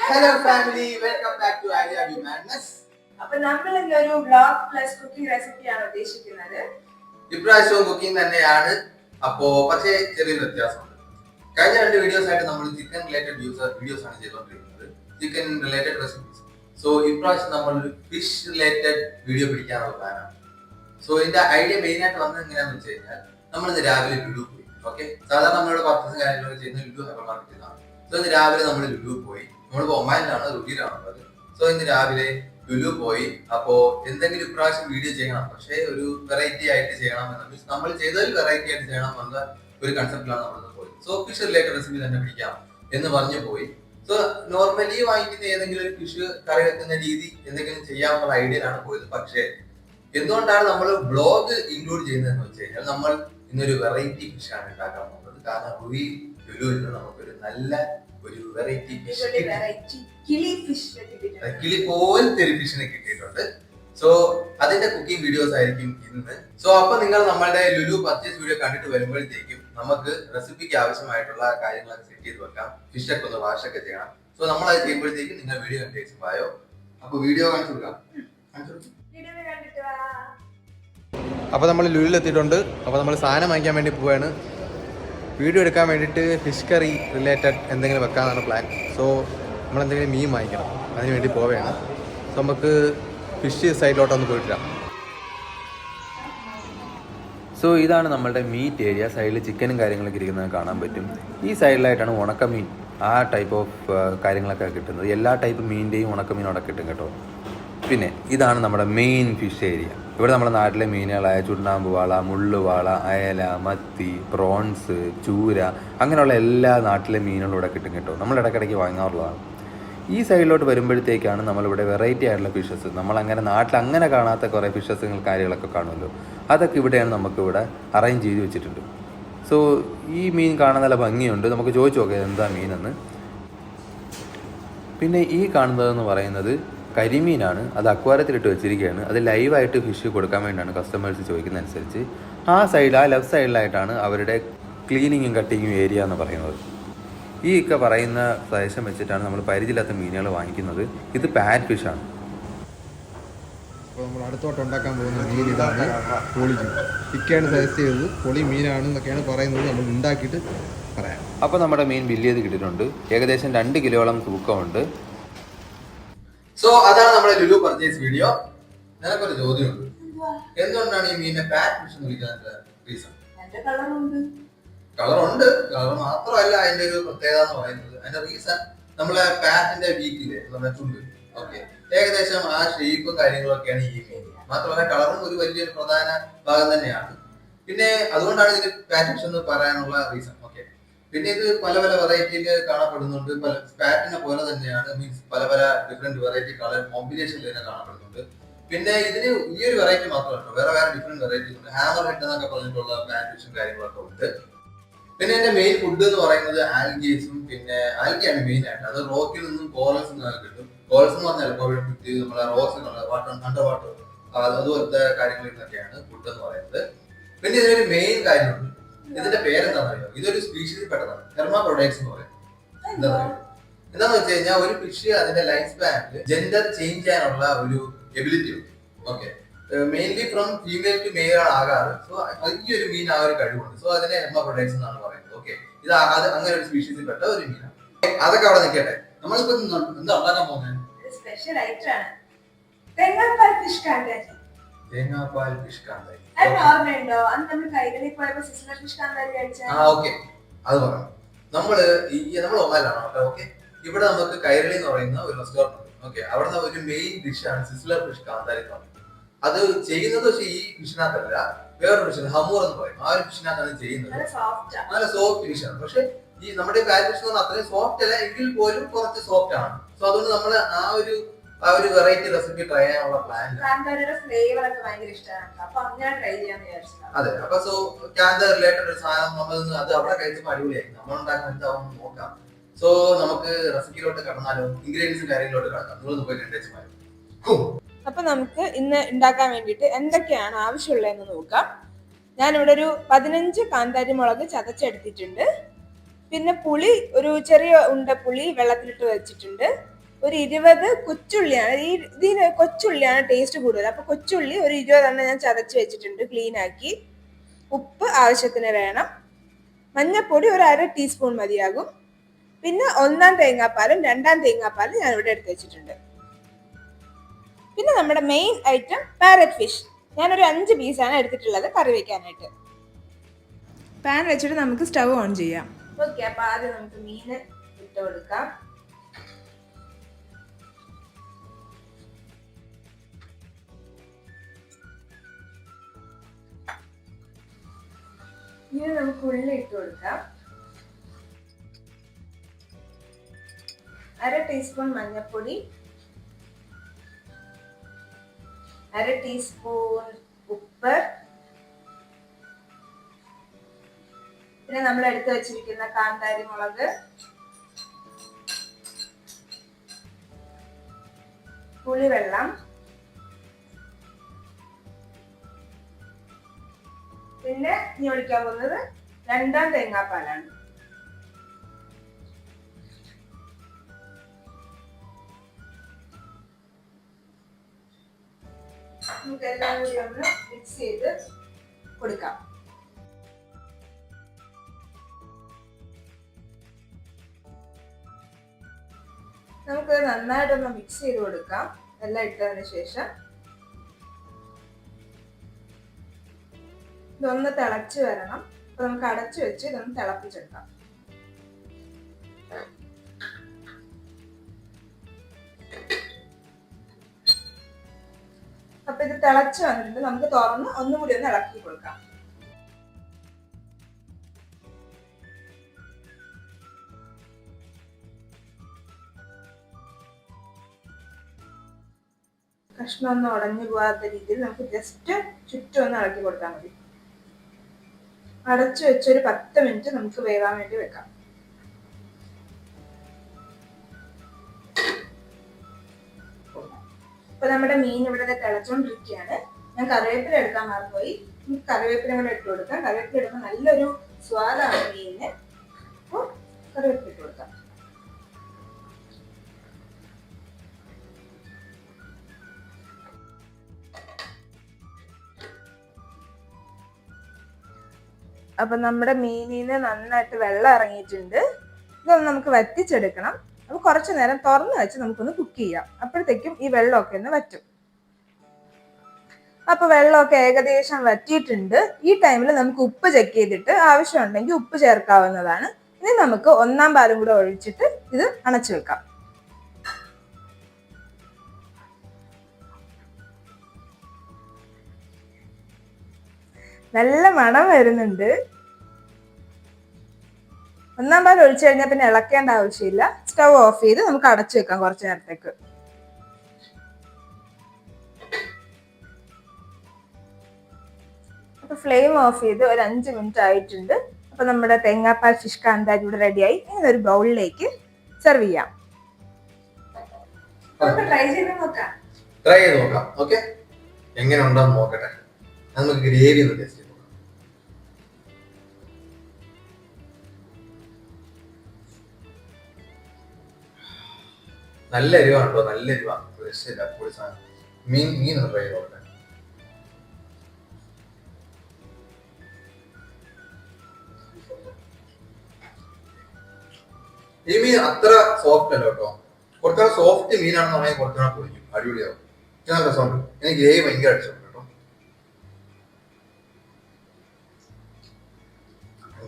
Hello family, welcome back to Idea View Madness. അപ്പോൾ നമ്മൾ ഇന്നൊരു വ്ലോഗ് പ്ലസ് കുക്കിംഗ് റെസിപ്പിയാണ് ഉദ്ദേശിക്കുന്നത്. ഇപ്രാവശ്യവും കുക്കിംഗ് തന്നെയാണ്. പക്ഷേ ചെറിയൊരു വ്യത്യാസമുണ്ട്. കഴിഞ്ഞ രണ്ട് വീഡിയോസ് ആയിട്ട് നമ്മൾ ചിക്കൻ റിലേറ്റഡ് വീഡിയോസ് ആണ് ചെയ്തുകൊണ്ടിരിക്കുന്നത്, ചിക്കൻ റിലേറ്റഡ് റെസിപ്പീസ്. സോ ഇപ്രാവശ്യം നമ്മൾ ഒരു ഫിഷ് റിലേറ്റഡ് വീഡിയോ പിടിക്കാനുള്ള പ്ലാനാണ്. സോ ഇതിന്റെ ഐഡിയ മെയിൻ ആയിട്ട് വന്നത് എങ്ങനെയാണെന്ന് വെച്ച് കഴിഞ്ഞാൽ, നമ്മളിന്ന് രാവിലെ ലുലു പോയി. ഓക്കെ, സാധാരണ നമ്മളോട് പർച്ചേസ് കാര്യങ്ങളൊക്കെ ചെയ്യുന്ന ലുലു ഹൈപ്പർ മാർക്കറ്റിലാണ്. സോ ഇന്ന് രാവിലെ നമ്മൾ ലുലു പോയി. നമ്മളിപ്പോ ഒമാനിലാണ്, റുബിയിലാണുള്ളത്. സോ ഇന്ന് രാവിലെ ലുലു പോയി. അപ്പോ എന്തെങ്കിലും ഇപ്രാവശ്യം വീഡിയോ ചെയ്യണം, പക്ഷേ ഒരു വെറൈറ്റി ആയിട്ട് ചെയ്യണം എന്ന്, മീൻസ് നമ്മൾ ചെയ്തതിൽ വെറൈറ്റി ആയിട്ട് ചെയ്യണം എന്നുള്ള ഒരു കൺസെപ്റ്റിലാണ് നമ്മൾ പോയി. സോ ഫിഷ് റിലേറ്റഡ് റെസിപ്പി തന്നെ പിടിക്കാം എന്ന് പറഞ്ഞു പോയി. സോ നോർമലി വാങ്ങിക്കുന്ന ഏതെങ്കിലും ഒരു ഫിഷ് കറി വെക്കുന്ന രീതി എന്തെങ്കിലും ചെയ്യാനുള്ള ഐഡിയയിലാണ് പോയത്. പക്ഷേ എന്തുകൊണ്ടാണ് നമ്മൾ ബ്ലോഗ് ഇൻക്ലൂഡ് ചെയ്യുന്നതെന്ന് വെച്ച് കഴിഞ്ഞാൽ, നമ്മൾ ഇന്നൊരു വെറൈറ്റി ഫിഷ് ആണ് ഉണ്ടാക്കാൻ പോകുന്നത്. കാരണം ലുലുവിൽ നിന്ന് നമുക്കൊരു നല്ല ഒരു വെറൈറ്റി കിളി പോലത്തെ ഒരു ഫിഷിനെ കിട്ടിയിട്ടുണ്ട്. സോ അതിന്റെ കുക്കിംഗ് വീഡിയോസ് ആയിരിക്കും ഇന്ന്. സോ അപ്പൊ നിങ്ങൾ നമ്മളുടെ ലുലു പർച്ചേസ് വീഡിയോ കണ്ടിട്ട് വരുമ്പോഴത്തേക്കും നമുക്ക് റെസിപ്പിക്ക് ആവശ്യമായിട്ടുള്ള കാര്യങ്ങളൊക്കെ സെറ്റ് ചെയ്ത് വെക്കാം. ഫിഷൊക്കെ ഒന്ന് വാഷൊക്കെ ചെയ്യണം. സോ നമ്മൾ അത് ചെയ്യുമ്പോഴത്തേക്കും നിങ്ങൾ വീഡിയോ കണ്ടു. അപ്പൊ വീഡിയോ കാണിച്ചു കൊടുക്കാം. അപ്പോൾ നമ്മൾ ലുലുവിൽ എത്തിയിട്ടുണ്ട്. അപ്പോൾ നമ്മൾ സാധനം വാങ്ങിക്കാൻ വേണ്ടി പോവുകയാണ്. വീഡിയോ എടുക്കാൻ വേണ്ടിയിട്ട് ഫിഷ് കറി റിലേറ്റഡ് എന്തെങ്കിലും വെക്കാനാണ് പ്ലാൻ. സോ നമ്മൾ എന്തെങ്കിലും മീൻ വാങ്ങിക്കണം, അതിന് വേണ്ടി പോവുകയാണ്. സോ നമുക്ക് ഫിഷ് സൈഡിലോട്ടൊന്ന് പോയിട്ട് വരാം. സോ ഇതാണ് നമ്മളുടെ മീറ്റ് ഏരിയ. സൈഡിൽ ചിക്കനും കാര്യങ്ങളൊക്കെ ഇരിക്കുന്നത് കാണാൻ പറ്റും. ഈ സൈഡിലായിട്ടാണ് ഉണക്കമീൻ, ആ ടൈപ്പ് ഓഫ് കാര്യങ്ങളൊക്കെ കിട്ടുന്നത്. എല്ലാ ടൈപ്പ് മീനിൻ്റെയും ഉണക്കമീൻ അവിടെ കിട്ടും കേട്ടോ. പിന്നെ ഇതാണ് നമ്മുടെ മെയിൻ ഫിഷ് ഏരിയ. ഇവിടെ നമ്മുടെ നാട്ടിലെ മീനുകളായ ചുണ്ണാമ്പ് വാള, മുള്ളുവാള, അയല, മത്തി, പ്രോൺസ്, ചൂര, അങ്ങനെയുള്ള എല്ലാ നാട്ടിലെ മീനുകളും ഇവിടെ കിട്ടും കേട്ടോ. നമ്മൾ ഇടയ്ക്കിടയ്ക്ക് വാങ്ങാറുള്ളതാണ്. ഈ സൈഡിലോട്ട് വരുമ്പോഴത്തേക്കാണ് നമ്മളിവിടെ വെറൈറ്റി ആയിട്ടുള്ള ഫിഷസ്, നമ്മളങ്ങനെ നാട്ടിൽ അങ്ങനെ കാണാത്ത കുറേ ഫിഷസ് കാര്യങ്ങളൊക്കെ കാണുമല്ലോ, അതൊക്കെ ഇവിടെയാണ് നമുക്കിവിടെ അറേഞ്ച് ചെയ്ത് വെച്ചിട്ടുണ്ട്. സോ ഈ മീൻ കാണാൻ നല്ല ഭംഗിയുണ്ട്. നമുക്ക് ചോദിച്ചു നോക്കാം എന്താ മീനെന്ന്. പിന്നെ ഈ കാണുന്നതെന്ന് പറയുന്നത് കരിമീനാണ്. അത് അക്വാരത്തിലിട്ട് വെച്ചിരിക്കുകയാണ്. അത് ലൈവായിട്ട് ഫിഷ് കൊടുക്കാൻ വേണ്ടിയാണ് കസ്റ്റമേഴ്സ് ചോദിക്കുന്നതനുസരിച്ച്. ആ ലെഫ്റ്റ് സൈഡിലായിട്ടാണ് അവരുടെ ക്ലീനിങ്ങും കട്ടിങ്ങും ഏരിയ എന്ന് പറയുന്നത്. ഈ ഒക്കെ പറയുന്ന പ്രദേശം വെച്ചിട്ടാണ് നമ്മൾ പരിചയമില്ലാത്ത മീനുകൾ വാങ്ങിക്കുന്നത്. ഇത് പാറ്റ് ഫിഷാണ്. അപ്പോൾ നമ്മൾ അടുത്തോട്ട് ഉണ്ടാക്കാൻ പോകുന്ന മീൻ ഇതാണ്. പൊളിക്കും ചിക്കനാണ് സജസ്റ്റ് ചെയ്തത്. പൊളി മീനാണ് എന്നൊക്കെയാണ് പറയുന്നത്. നമ്മൾ ഉണ്ടാക്കിയിട്ട് പറയാം. അപ്പോൾ നമ്മുടെ മീൻ ബില്ല് ചെയ്ത് കിട്ടിയിട്ടുണ്ട്. ഏകദേശം 2 കിലോളം തൂക്കമുണ്ട്. സോ അതാണ് നമ്മുടെ ലുലു പർച്ചേസ് വീഡിയോ. നിനക്കൊരു ചോദ്യമുണ്ട്, എന്തുകൊണ്ടാണ് ഈ മീനിനെ പാറ്റ് ഫിഷ് എന്ന് വിളിക്കാനുള്ള റീസൺ? കളറുണ്ട്. കളർ മാത്രമല്ല അതിന്റെ ഒരു പ്രത്യേകത എന്ന് പറയുന്നത്. അതിന്റെ റീസൺ നമ്മളെ പാറ്റിന്റെ വീക്കില് നമ്മുടെ ചുണ്ട്, ഓക്കെ, ഏകദേശം ആ ഷേപ്പും കാര്യങ്ങളൊക്കെയാണ് ഈ മീൻ. മാത്രമല്ല കളറും ഒരു വലിയൊരു പ്രധാന ഭാഗം തന്നെയാണ്. പിന്നെ അതുകൊണ്ടാണ് ഇതിന് പാറ്റ് ഫിഷ് എന്ന് പറയാനുള്ള റീസൺ. ഓക്കെ, പിന്നെ ഇത് പല പല വെറൈറ്റിയിൽ കാണപ്പെടുന്നുണ്ട്. പാറ്റിനെ പോലെ തന്നെയാണ്, മീൻസ് പല പല ഡിഫറെന്റ് വെറൈറ്റി കളർ കോമ്പിനേഷനിൽ തന്നെ കാണപ്പെടുന്നുണ്ട്. പിന്നെ ഇതിന് ഈ ഒരു വെറൈറ്റി മാത്രമല്ല, വേറെ വേറെ ഡിഫറെന്റ് വെറൈറ്റീസ് ഉണ്ട്. ഹാമർ ഹെഡ് എന്നൊക്കെ പറഞ്ഞിട്ടുള്ള പാറ്റ് ഫിഷും കാര്യങ്ങളൊക്കെ ഉണ്ട്. പിന്നെ എന്റെ മെയിൻ ഫുഡ് എന്ന് പറയുന്നത് ആൽഗീസും, പിന്നെ ആൽഗയാണ് മെയിൻ ആയിട്ട്. അത് റോക്കിൽ നിന്നും കോറൽസ് നിന്നൊക്കെ കിട്ടും. കോറൽസ് എന്ന് പറഞ്ഞാൽ നമ്മളെ റോക്സ് അണ്ടർ വാട്ടർ അതുപോലത്തെ കാര്യങ്ങളിൽ നിന്നൊക്കെയാണ് ഫുഡ് എന്ന് പറയുന്നത്. പിന്നെ ഇതിനൊരു മെയിൻ കാര്യമുണ്ട്. ഇതിന്റെ പേരെന്താണെന്ന് അറിയാം? ഇതൊരു സ്പീഷീസിൽ പെട്ടതാണ്, ഹെർമാഫ്രോഡൈറ്റ്സ് എന്ന് പറയും. എന്താന്ന് വെച്ച് കഴിഞ്ഞാൽ ഒരു ഫിഷ് അതിന്റെ ലൈഫ് സ്പാനിൽ ജെൻഡർ ചേഞ്ച് ചെയ്യാനുള്ള ഒരു എബിലിറ്റി ഉണ്ട്. Okay, mainly from female to male ആണ് ആകാറ്. സോ ഈ ഒരു മീൻ ആ ഒരു കഴിവുണ്ട്. സോ അതിനെ ഹെർമാഫ്രോഡൈറ്റ്സ് എന്നാണ് പറയുന്നത്. ഓക്കെ, ഇത് അങ്ങനെ ഒരു സ്പീഷീസിൽ പെട്ട ഒരു മീനാണ്. അതൊക്കെ അവിടെ നിൽക്കട്ടെ. നമ്മളിപ്പോ എന്താ ഉണ്ടാക്കാൻ പോകുന്നത്? സ്പെഷ്യൽ ഐറ്റം ആണ് തേങ്ങാപ്പാൽ ഫിഷ് കാന്താരി. തേങ്ങാപ്പാൽ ഫിഷ് കാന്താരി ഓർമ്മയുണ്ടോ? അന്ന് നമ്മൾ കൈകളിൽ പോയപ്പോ സിസ്ലർ ഫിഷ് കാന്താരി കഴിച്ചാൽ. ഓക്കെ, അത് പറയാം. നമ്മൾ ഒമാനിലാണ്. ഓക്കെ, ഇവിടെ നമുക്ക് കൈരളി എന്ന് പറയുന്ന ഒരു റെസ്റ്റോറന്റ് ഉണ്ട്. ഓക്കെ, അവിടുന്ന് ഒരു മെയിൻ ഡിഷാണ് സിസ്ലർ ഫിഷ് കാന്താരി എന്ന് പറയുന്നത്. അത് ചെയ്യുന്നത് പക്ഷേ ഈ ഫിഷിനകത്തല്ല, വേറൊരു ഫിഷ് ഹമൂർ എന്ന് പറയും. ആ ഒരു ഫിഷിനകത്താണ് ചെയ്യുന്നത്. നല്ല സോഫ്റ്റ് ഫിഷാണ്. പക്ഷെ ഈ നമ്മുടെ പാറ്റ് ഫിഷ് എന്ന് പറഞ്ഞാൽ അത്രയും സോഫ്റ്റ് അല്ല, എങ്കിൽ പോലും കുറച്ച് സോഫ്റ്റ് ആണ്. സോ അതുകൊണ്ട് നമ്മൾ ആ ഒരു വെറൈറ്റി റെസിപ്പി ട്രൈ ചെയ്യാനുള്ള പ്ലാൻ. അതെ, അപ്പൊ സോ കാന്താരി റിലേറ്റഡ് ഒരു സാധനം നമ്മൾ അത് അവിടെ കഴിച്ചപ്പോൾ അടിപൊളിയായി. നമ്മൾ ഉണ്ടാക്കുന്ന എന്താവും നോക്കാം. സോ നമുക്ക് റെസിപ്പിയിലോട്ട് കടന്നാലോ? ഇൻഗ്രീഡിയൻസും കാര്യങ്ങളിലോട്ട് കടക്കാം. നിങ്ങളൊന്ന് പോയി കണ്ടേച്ച്. അപ്പൊ നമുക്ക് ഇന്ന് ഉണ്ടാക്കാൻ വേണ്ടിയിട്ട് എന്തൊക്കെയാണ് ആവശ്യമുള്ളതെന്ന് നോക്കാം. ഞാനിവിടെ ഒരു 15 കാന്താരി മുളക് ചതച്ചെടുത്തിട്ടുണ്ട്. പിന്നെ പുളി, ഒരു ചെറിയ ഉണ്ട പുളി വെള്ളത്തിലിട്ട് വെച്ചിട്ടുണ്ട്. ഒരു 20 കൊച്ചുള്ളിയാണ്. ഇതിന് കൊച്ചുള്ളിയാണ് ടേസ്റ്റ് കൂടുതൽ. അപ്പൊ കൊച്ചുള്ളി ഒരു 20 ഞാൻ ചതച്ച് വെച്ചിട്ടുണ്ട്, ക്ലീൻ ആക്കി. ഉപ്പ് ആവശ്യത്തിന് വേണം. മഞ്ഞൾപ്പൊടി ഒരു 1/2 ടീസ്പൂൺ മതിയാകും. പിന്നെ 1-ാം തേങ്ങാപ്പാലും 2-ാം തേങ്ങാപ്പാലും ഞാൻ ഇവിടെ എടുത്ത് വെച്ചിട്ടുണ്ട്. പിന്നെ നമ്മുടെ മെയിൻ ഐറ്റം പാരറ്റ് ഫിഷ്. ഞാനൊരു 5 പീസാണ് എടുത്തിട്ടുള്ളത് കറി വെക്കാനായിട്ട്. പാൻ വെച്ചിട്ട് നമുക്ക് സ്റ്റവ് ഓൺ ചെയ്യാം. ഓക്കെ, അപ്പൊ ആദ്യം നമുക്ക് മീൻ ഇട്ട് കൊടുക്കാം. ഇനി നമുക്ക് ഉള്ളി ഇട്ട് കൊടുക്കാം. 1/2 ടീസ്പൂൺ മഞ്ഞൾപ്പൊടി, 1/2 ടീസ്പൂൺ ഉപ്പ്, പിന്നെ നമ്മൾ എടുത്തു വെച്ചിരിക്കുന്ന കാന്താരി മുളക്, പുളിവെള്ളം, പിന്നെ ഇനി ഒഴിക്കാൻ പോകുന്നത് 2-ാം തേങ്ങാപ്പാലാണ്. നമുക്ക് എല്ലാം കൂടി ഒന്ന് മിക്സ് ചെയ്ത് കൊടുക്കാം. നമുക്ക് നന്നായിട്ടൊന്ന് മിക്സ് ചെയ്ത് കൊടുക്കാം എല്ലാം ഇട്ടതിന് ശേഷം. ഇതൊന്ന് തിളച്ച് വരണം. അപ്പൊ നമുക്ക് അടച്ചു വെച്ച് ഇതൊന്ന് തിളപ്പിച്ചെടുക്കാം. അപ്പൊ ഇത് തിളച്ച് വന്നിട്ട് നമുക്ക് തുറന്ന് ഒന്നുകൂടി ഒന്ന് ഇളക്കി കൊടുക്കാം. കഷ്ണം ഒന്നും ഉടഞ്ഞു പോകാത്ത രീതിയിൽ നമുക്ക് ജസ്റ്റ് ചുറ്റും ഒന്ന് ഇളക്കി കൊടുത്താൽ മതി. അടച്ചു വെച്ചൊരു 10 മിനിറ്റ് നമുക്ക് വേവാൻ വേണ്ടി വെക്കാം. ഇപ്പൊ നമ്മുടെ മീൻ ഇവിടെ തിളച്ചോണ്ടിരിക്കുകയാണ്. ഞാൻ കറിവേപ്പില എടുക്കാൻ മറന്നുപോയി. കറിവേപ്പില കൂടെ ഇട്ട് കൊടുക്കാം. കറിവേപ്പില ഇടുമ്പോൾ നല്ലൊരു സ്വാദാണ് മീനിന്. അപ്പോൾ കറിവേപ്പില ഇട്ട് കൊടുക്കാം. അപ്പൊ നമ്മുടെ മീനിന് നന്നായിട്ട് വെള്ളം ഇറങ്ങിയിട്ടുണ്ട്. ഇതൊന്ന് നമുക്ക് വറ്റിച്ചെടുക്കണം. അപ്പൊ കുറച്ചു നേരം തുറന്നു വെച്ച് നമുക്കൊന്ന് കുക്ക് ചെയ്യാം. അപ്പോഴത്തേക്കും ഈ വെള്ളമൊക്കെ ഒന്ന് വറ്റും. അപ്പൊ വെള്ളമൊക്കെ ഏകദേശം വറ്റിയിട്ടുണ്ട്. ഈ ടൈമിൽ നമുക്ക് ഉപ്പ് ചെക്ക് ചെയ്തിട്ട് ആവശ്യമുണ്ടെങ്കിൽ ഉപ്പ് ചേർക്കാവുന്നതാണ്. ഇനി നമുക്ക് 1-ാം പാലും കൂടെ ഒഴിച്ചിട്ട് ഇത് അടച്ചു വെക്കാം. നല്ല മണം വരുന്നുണ്ട്. 1-ാം പാൽ ഒഴിച്ചു കഴിഞ്ഞാൽ പിന്നെ ഇളക്കേണ്ട ആവശ്യമില്ല. സ്റ്റവ് ഓഫ് ചെയ്ത് നമുക്ക് അടച്ചു വെക്കാം കുറച്ചു നേരത്തേക്ക്. അപ്പൊ ഫ്ലെയിം ഓഫ് ചെയ്ത് ഒരു 5 മിനിറ്റ് ആയിട്ടുണ്ട്. അപ്പൊ നമ്മുടെ തേങ്ങാപ്പാൽ ഫിഷ് കാന്താരി ഇവിടെ റെഡിയായി. ഇനി ഒരു ബൗളിലേക്ക് സെർവ് ചെയ്യാം. ട്രൈ ചെയ്ത് നോക്കാം. ഓക്കെ, എങ്ങനെ ഉണ്ടെന്ന് നോക്കട്ടെ. നമുക്ക് ഗ്രേവി ഒന്ന് ടേസ്റ്റ് ചെയ്ത് നോക്കാം. നല്ല എരിവാണല്ലോ, നല്ല എരിവാണ്. രക്ഷയില്ല. പൊടി സാധനം. മീൻ ഒന്ന് ട്രൈ ചെയ്ത് നോക്കട്ടെ. ഈ മീൻ അത്ര സോഫ്റ്റ് അല്ല കേട്ടോ. കുറച്ചുകൂടെ സോഫ്റ്റ് മീനാണെന്ന് പറഞ്ഞാൽ കുറച്ചുകൂടെ പൊടിക്കും, അടിപൊളിയാവും. നല്ല രസമുണ്ട്. എനിക്ക് ഗ്രേവി ഭയങ്കര ഇഷ്ടപ്പെട്ടു കേട്ടോ.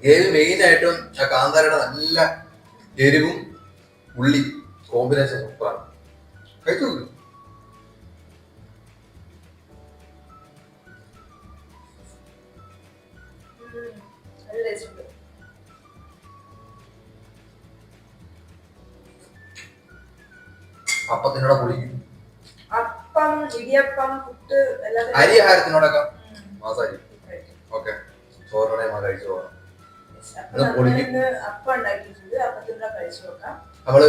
ഗ്രേവി മെയിൻ ആയിട്ടും ആ കാന്താരയുടെ നല്ല എരിവും ഉള്ളി കോമ്പിനേഷൻ സൂപ്പറാണ്. കഴിച്ചു നോക്ക്. അപ്പത്തിനോടെ പൊളിക്കും. അപ്പം, ഇടിയപ്പം, പുട്ട്, അരി ആഹാരത്തിനോടൊക്കെ മാസായി. ഓക്കെ, ചോറിനോടെ കഴിച്ചു പോകാം. നമ്മള്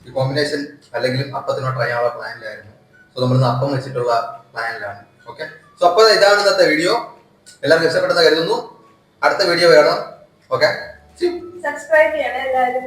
ഈ കോമ്പിനേഷൻ അല്ലെങ്കിൽ അപ്പത്തിനോ ട്രൈ ചെയ്യാനുള്ള പ്ലാനിലായിരുന്നു. സോ നമ്മളിന്ന് അപ്പം വെച്ചിട്ടുള്ള പ്ലാനിലാണ്. ഓക്കെ, സോ അപ്പൊ ഇതാണ് ഇന്നത്തെ വീഡിയോ. എല്ലാവർക്കും ഇഷ്ടപ്പെട്ടെന്ന് കരുതുന്നു. അടുത്ത വീഡിയോ വേണം. ഓക്കെ, സബ്സ്ക്രൈബ് ചെയ്യണം എല്ലാവരും.